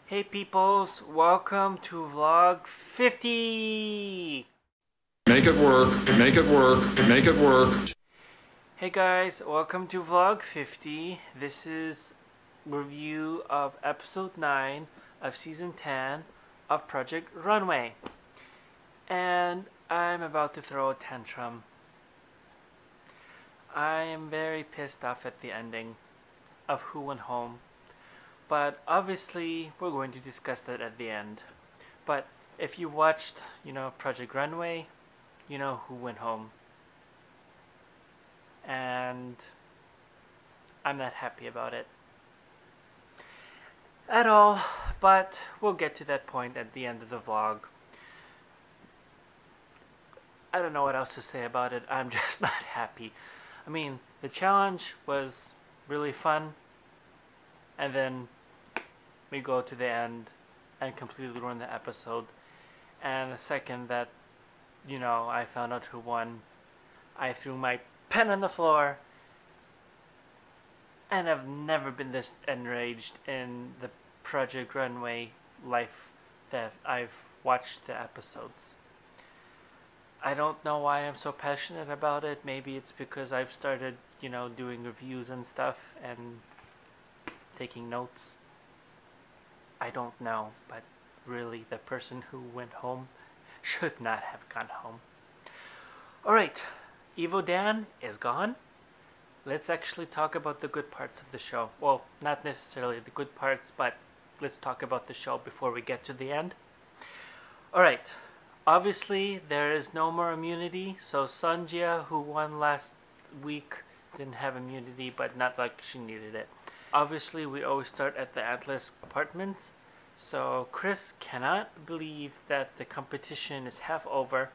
Hey peoples, welcome to vlog 50! Make it work, make it work, make it work. Hey guys, welcome to vlog 50. This is review of episode 9 of season 10 of Project Runway. And I'm about to throw a tantrum. I am very pissed off at the ending of Who Went Home. But obviously, we're going to discuss that at the end. But if you watched, Project Runway, you know who went home. And I'm not happy about it at all, but we'll get to that point at the end of the vlog. I don't know what else to say about it. I'm just not happy. I mean, the challenge was really fun, and then we go to the end and completely ruin the episode. And the second that, I found out who won, I threw my pen on the floor, and I've never been this enraged in the Project Runway life that I've watched the episodes. I don't know why I'm so passionate about it. Maybe it's because I've started, doing reviews and stuff and taking notes. I don't know, but really the person who went home should not have gone home. Alright, Evo Dan is gone. Let's actually talk about the good parts of the show. Well, not necessarily the good parts, but let's talk about the show before we get to the end. Alright, obviously there is no more immunity, so Sanjia, who won last week, didn't have immunity, but not like she needed it. Obviously, we always start at the Atlas apartments, so Chris cannot believe that the competition is half over,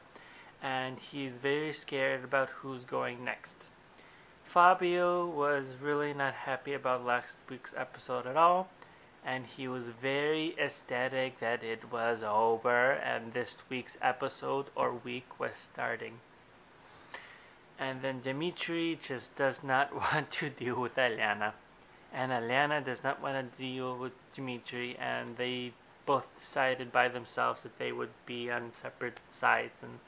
and he's very scared about who's going next. Fabio was really not happy about last week's episode at all, and he was very ecstatic that it was over and this week's episode or week was starting. And then Dimitri just does not want to deal with Eliana. And Eliana does not want to deal with Dimitri, and they both decided by themselves that they would be on separate sides and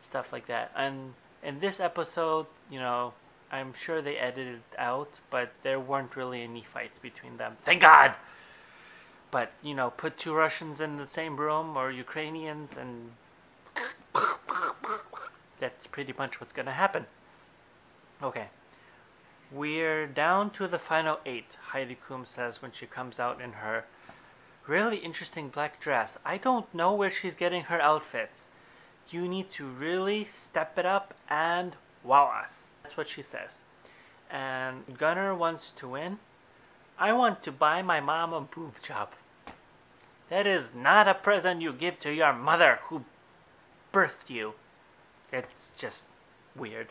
stuff like that. And in this episode, I'm sure they edited it out, but there weren't really any fights between them. Thank God! But, put two Russians in the same room, or Ukrainians, and that's pretty much what's gonna happen. Okay. We're down to the final 8, Heidi Klum says when she comes out in her really interesting black dress. I don't know where she's getting her outfits. You need to really step it up and wow us. That's what she says. And Gunnar wants to win. I want to buy my mom a boob job. That is not a present you give to your mother who birthed you. It's just weird.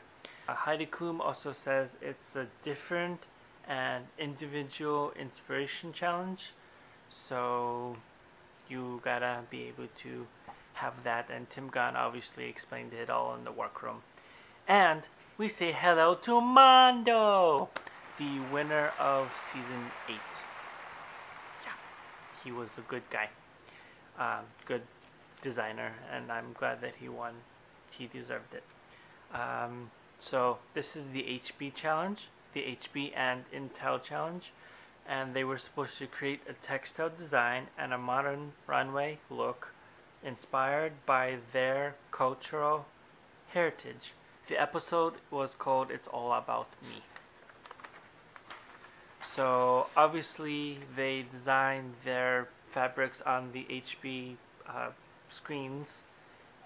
Heidi Klum also says it's a different and individual inspiration challenge, so you gotta be able to have that, and Tim Gunn obviously explained it all in the workroom. And we say hello to Mondo, the winner of season 8. Yeah, he was a good guy, good designer, and I'm glad that he won. He deserved it. So this is the HB challenge, the HB and Intel challenge, and they were supposed to create a textile design and a modern runway look inspired by their cultural heritage. The episode was called It's All About Me. So obviously they designed their fabrics on the HB screens,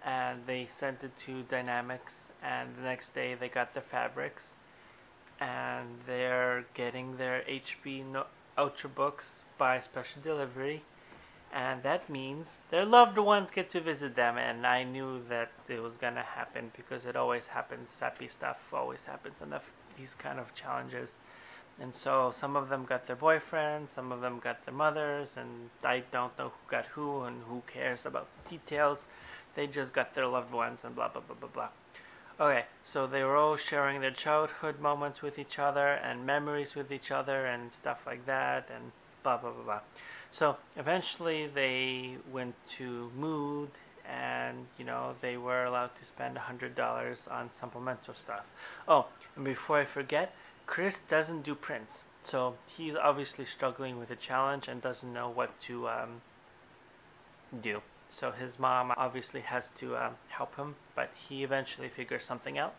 and they sent it to Dynamics, and the next day they got the fabrics, and they're getting their HB Ultrabooks by special delivery, and that means their loved ones get to visit them. And I knew that it was gonna happen because it always happens. Sappy stuff always happens in these kind of challenges. And so some of them got their boyfriends, some of them got their mothers, and I don't know who got who and who cares about the details. They just got their loved ones and blah blah blah blah blah. Okay, so they were all sharing their childhood moments with each other and memories with each other and stuff like that and blah blah blah blah. So eventually they went to Mood, and they were allowed to spend $100 on supplemental stuff. Oh, and before I forget, Chris doesn't do prints, so he's obviously struggling with the challenge and doesn't know what to do. So his mom obviously has to help him, but he eventually figures something out.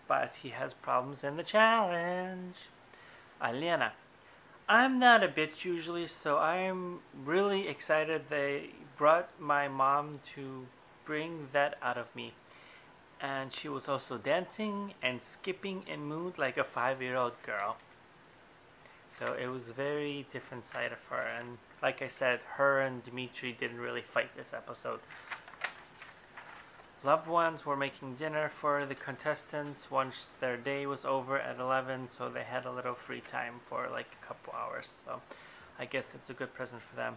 But he has problems in the challenge. Alena. I'm not a bitch usually, so I'm really excited they brought my mom to bring that out of me. And she was also dancing and skipping in Mood like a 5-year-old girl. So it was a very different side of her. And like I said, her and Dimitri didn't really fight this episode. Loved ones were making dinner for the contestants once their day was over at 11, so they had a little free time for like a couple hours. So I guess it's a good present for them.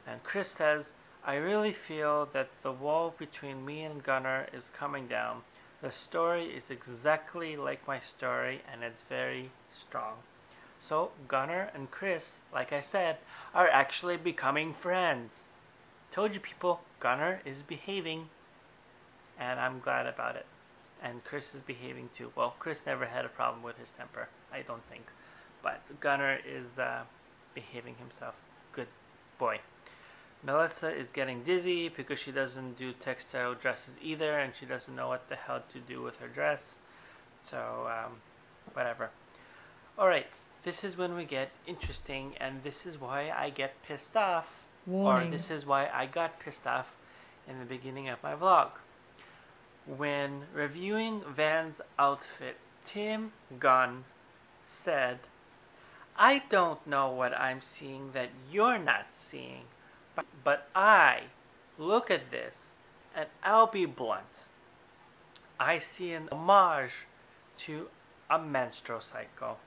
And Chris says, I really feel that the wall between me and Gunnar is coming down. The story is exactly like my story, and it's very strong. So Gunnar and Chris, like I said, are actually becoming friends. Told you people, Gunnar is behaving. And I'm glad about it. And Chris is behaving too. Well, Chris never had a problem with his temper, I don't think. But Gunnar is behaving himself. Good boy. Melissa is getting dizzy because she doesn't do textile dresses either, and she doesn't know what the hell to do with her dress. So, whatever. Alright, this is when we get interesting, and this is why I get pissed off. Warning. Or this is why I got pissed off in the beginning of my vlog. When reviewing Van's outfit, Tim Gunn said, I don't know what I'm seeing that you're not seeing, but I look at this and I'll be blunt. I see an homage to a menstrual cycle.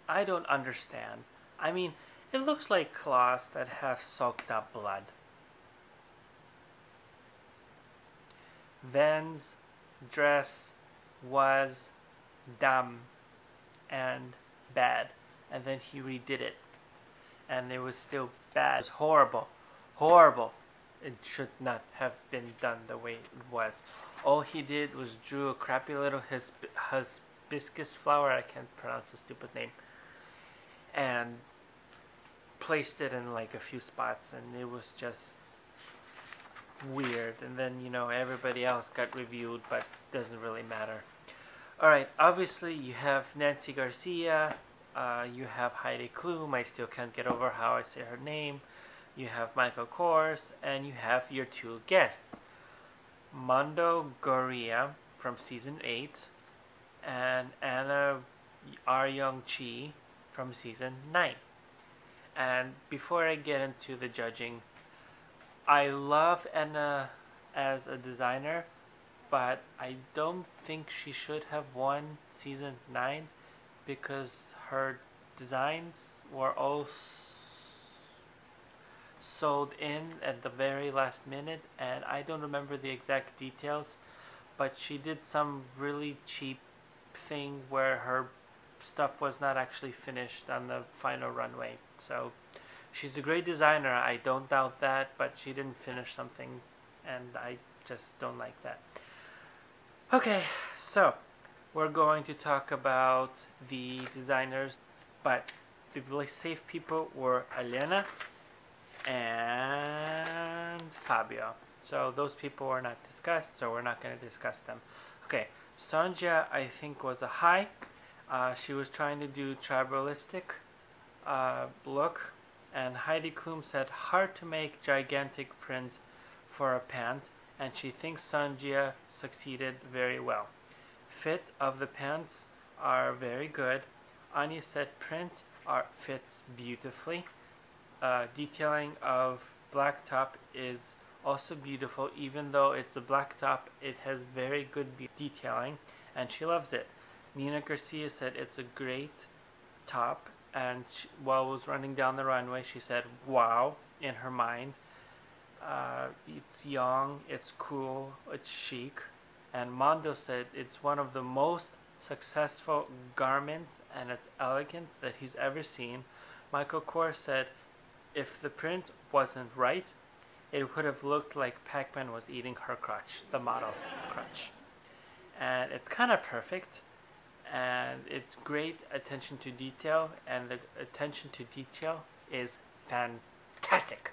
I don't understand. I mean, it looks like cloths that have soaked up blood. Van's dress was dumb and bad, and then he redid it, and it was still bad. It was horrible, horrible. It should not have been done the way it was. All he did was drew a crappy little hibiscus flower, I can't pronounce the stupid name, and placed it in like a few spots, and it was just weird. And then everybody else got reviewed, but doesn't really matter. Alright, obviously you have Nancy Garcia, you have Heidi Klum, I still can't get over how I say her name, you have Michael Kors, and you have your two guests, Mondo Goria from season 8 and Anna Young Chi from season 9. And before I get into the judging, I love Anna as a designer, but I don't think she should have won season 9 because her designs were all sold in at the very last minute, and I don't remember the exact details, but she did some really cheap thing where her stuff was not actually finished on the final runway. So she's a great designer, I don't doubt that, but she didn't finish something, and I just don't like that. Okay, so we're going to talk about the designers, but the really safe people were Elena and Fabio. So those people were not discussed, so we're not going to discuss them. Okay, Sonja I think was a high. She was trying to do tribalistic look. And Heidi Klum said hard to make gigantic print for a pant, and she thinks Sonja succeeded very well. Fit of the pants are very good. Anya said print fits beautifully. Detailing of black top is also beautiful. Even though it's a black top, it has very good detailing, and she loves it. Nina Garcia said it's a great top, and while I was running down the runway, she said, wow, in her mind. It's young, it's cool, it's chic. And Mondo said it's one of the most successful garments, and it's elegant that he's ever seen. Michael Kors said if the print wasn't right, it would have looked like Pac-Man was eating her crotch, the model's crotch. And it's kind of perfect, and it's great attention to detail, and the attention to detail is fantastic.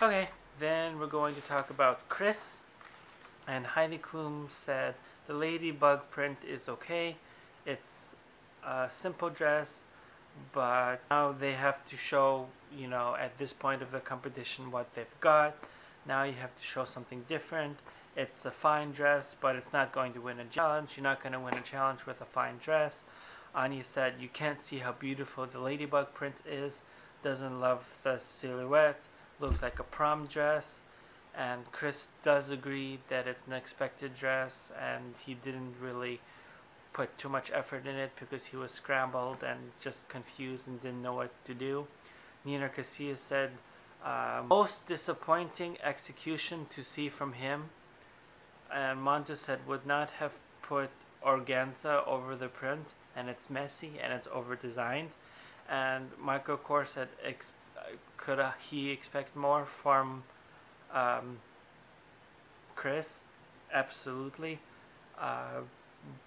Okay, then we're going to talk about Chris. And Heidi Klum said the ladybug print is okay. It's a simple dress, but now they have to show, you know, at this point of the competition what they've got. Now you have to show something different. It's a fine dress, but it's not going to win a challenge. You're not going to win a challenge with a fine dress. Anya said you can't see how beautiful the ladybug print is. Doesn't love the silhouette. Looks like a prom dress. And Chris does agree that it's an expected dress, and he didn't really put too much effort in it because he was scrambled and just confused and didn't know what to do. Nina Casillas said, most disappointing execution to see from him. And Monto said, would not have put organza over the print, and it's messy and it's over designed. And Michael Kors said, could he expect more from Chris? Absolutely.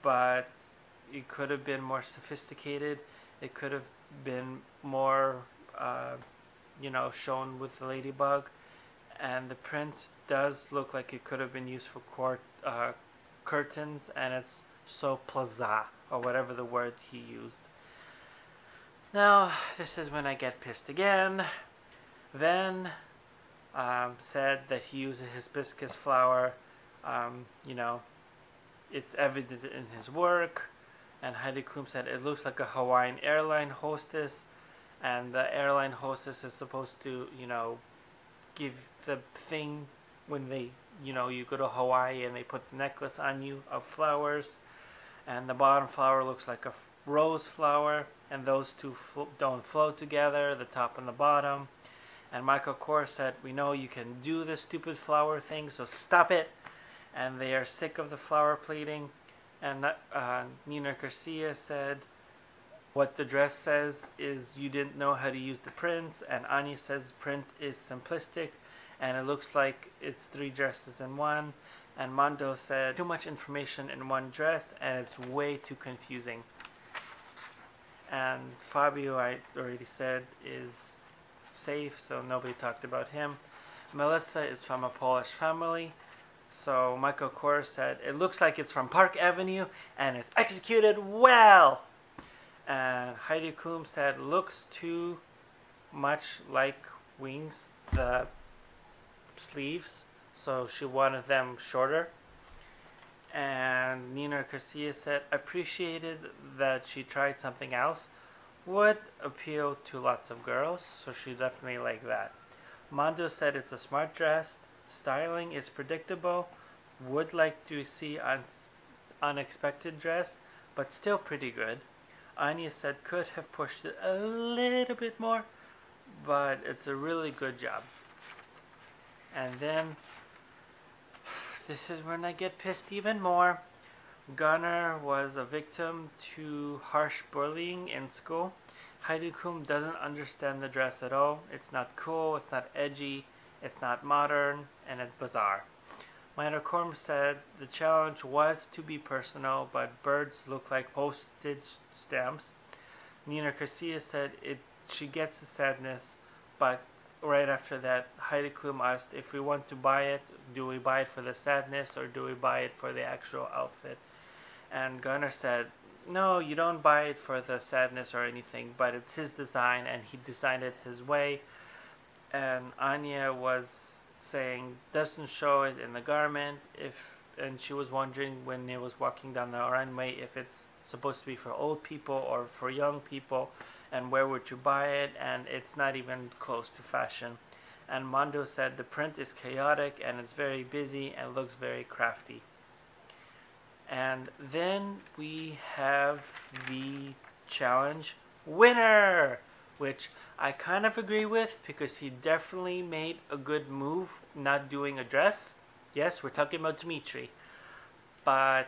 But it could have been more sophisticated. It could have been more, you know, shown with the ladybug. And the print does look like it could have been used for curtains, and it's so plaza, or whatever the word he used. Now, this is when I get pissed again. Then said that he uses hibiscus flower. You know, it's evident in his work. And Heidi Klum said it looks like a Hawaiian airline hostess, and the airline hostess is supposed to, you know, give the thing when they, you know, you go to Hawaii and they put the necklace on you of flowers, and the bottom flower looks like a rose flower, and those two don't flow together, the top and the bottom. And Michael Kors said, we know you can do this stupid flower thing, so stop it. And they are sick of the flower pleating. And Nina Garcia said, what the dress says is you didn't know how to use the prints. And Anya says print is simplistic, and it looks like it's 3 dresses in one. And Mondo said, too much information in one dress, and it's way too confusing. And Fabio, I already said, is safe, so nobody talked about him. Melissa is from a Polish family. So Michael Kors said, it looks like it's from Park Avenue, and it's executed well. And Heidi Klum said, looks too much like wings, the sleeves, so she wanted them shorter. And Nina Garcia said, appreciated that she tried something else. Would appeal to lots of girls, so she definitely liked that. Mondo said it's a smart dress. Styling is predictable. Would like to see an unexpected dress, but still pretty good. Anya said could have pushed it a little bit more, but it's a really good job. And then, this is when I get pissed even more. Gunnar was a victim to harsh bullying in school. Heidi Klum doesn't understand the dress at all. It's not cool, it's not edgy, it's not modern, and it's bizarre. Minor Korm said the challenge was to be personal, but birds look like postage stamps. Nina Garcia said she gets the sadness, but right after that, Heidi Klum asked if we want to buy it, do we buy it for the sadness or do we buy it for the actual outfit? And Gunnar said, no, you don't buy it for the sadness or anything, but it's his design and he designed it his way. And Anya was saying doesn't show it in the garment, and she was wondering when it was walking down the runway if it's supposed to be for old people or for young people, and where would you buy it, and it's not even close to fashion. And Mondo said the print is chaotic and it's very busy and looks very crafty. And then we have the challenge winner, which I kind of agree with because he definitely made a good move not doing a dress. Yes, we're talking about Dmitry. But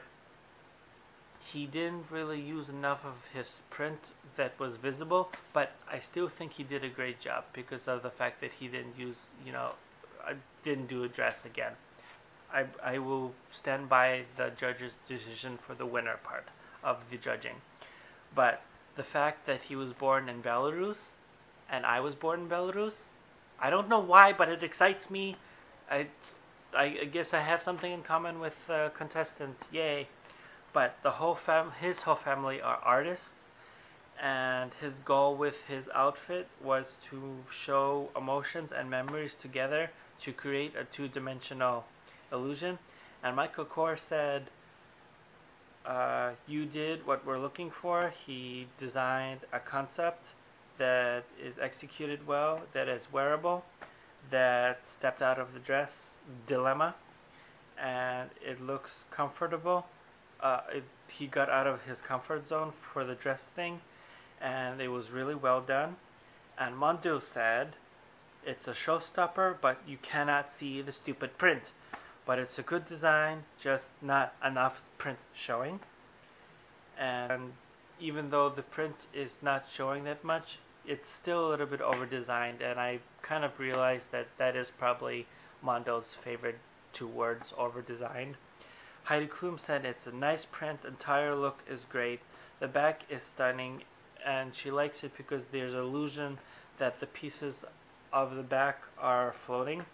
he didn't really use enough of his print that was visible, but I still think he did a great job because of the fact that he didn't use, didn't do a dress again. I will stand by the judge's decision for the winner part of the judging. But the fact that he was born in Belarus and I was born in Belarus, I don't know why, but it excites me. I guess I have something in common with the contestant. Yay. But his whole family are artists, and his goal with his outfit was to show emotions and memories together to create a two-dimensional illusion. And Michael Kors said, you did what we're looking for. He designed a concept that is executed well, that is wearable, that stepped out of the dress dilemma, and it looks comfortable. He got out of his comfort zone for the dress thing, and it was really well done. And Mondo said, it's a showstopper, but you cannot see the stupid print. But it's a good design, just not enough print showing. And even though the print is not showing that much, it's still a little bit over-designed, and I kind of realized that that is probably Mondo's favorite two words, over-designed. Heidi Klum said it's a nice print, entire look is great, the back is stunning, and she likes it because there's an illusion that the pieces of the back are floating.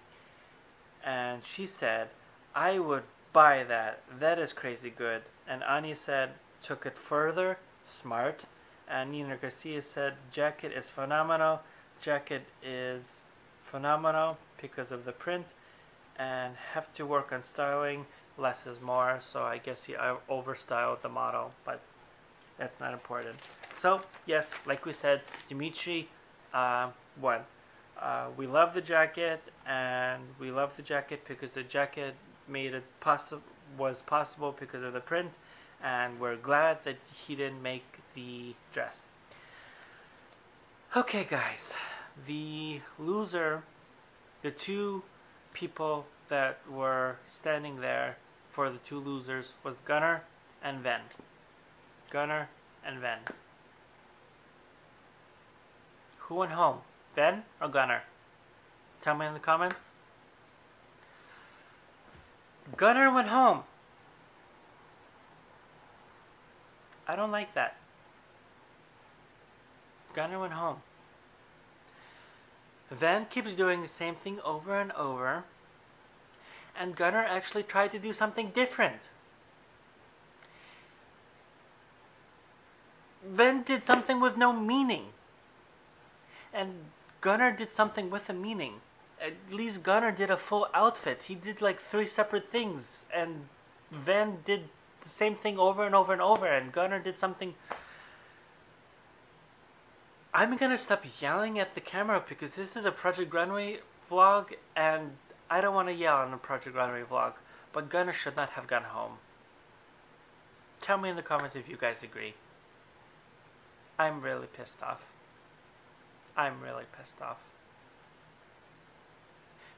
And she said, I would buy that, that is crazy good. And Anya said, took it further, smart. And Nina Garcia said, jacket is phenomenal, jacket is phenomenal because of the print, and have to work on styling, less is more. So I guess he overstyled the model, but that's not important. So yes, like we said, Dimitri won. We love the jacket, and we love the jacket because the jacket made it was possible because of the print, and we're glad that he didn't make the dress. Okay guys, the loser, the two people that were standing there for the two losers was Gunnar and Ven. Gunnar and Ven. Who went home? Ven or Gunnar? Tell me in the comments. Gunnar went home. I don't like that. Gunnar went home. Ven keeps doing the same thing over and over, and Gunnar actually tried to do something different. Ven did something with no meaning, and Gunnar did something with a meaning. At least Gunnar did a full outfit. He did like 3 separate things, and Ven did the same thing over and over and over, and Gunnar did something. I'm gonna stop yelling at the camera because this is a Project Runway vlog, and I don't want to yell on a Project Runway vlog, but Gunnar should not have gone home. Tell me in the comments if you guys agree. I'm really pissed off. I'm really pissed off.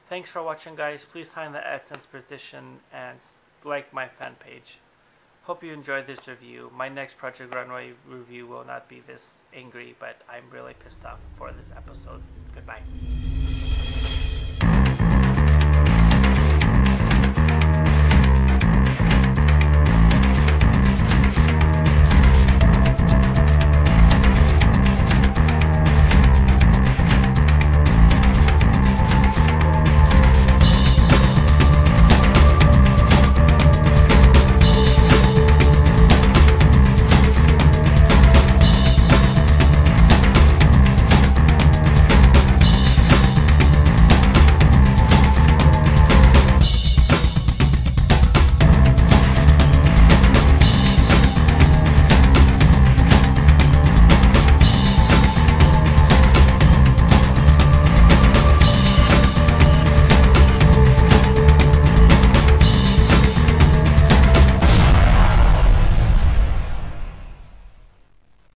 Thanks for watching, guys. Please sign the AdSense petition and like my fan page. Hope you enjoyed this review. My next Project Runway review will not be this angry, but I'm really pissed off for this episode. Goodbye.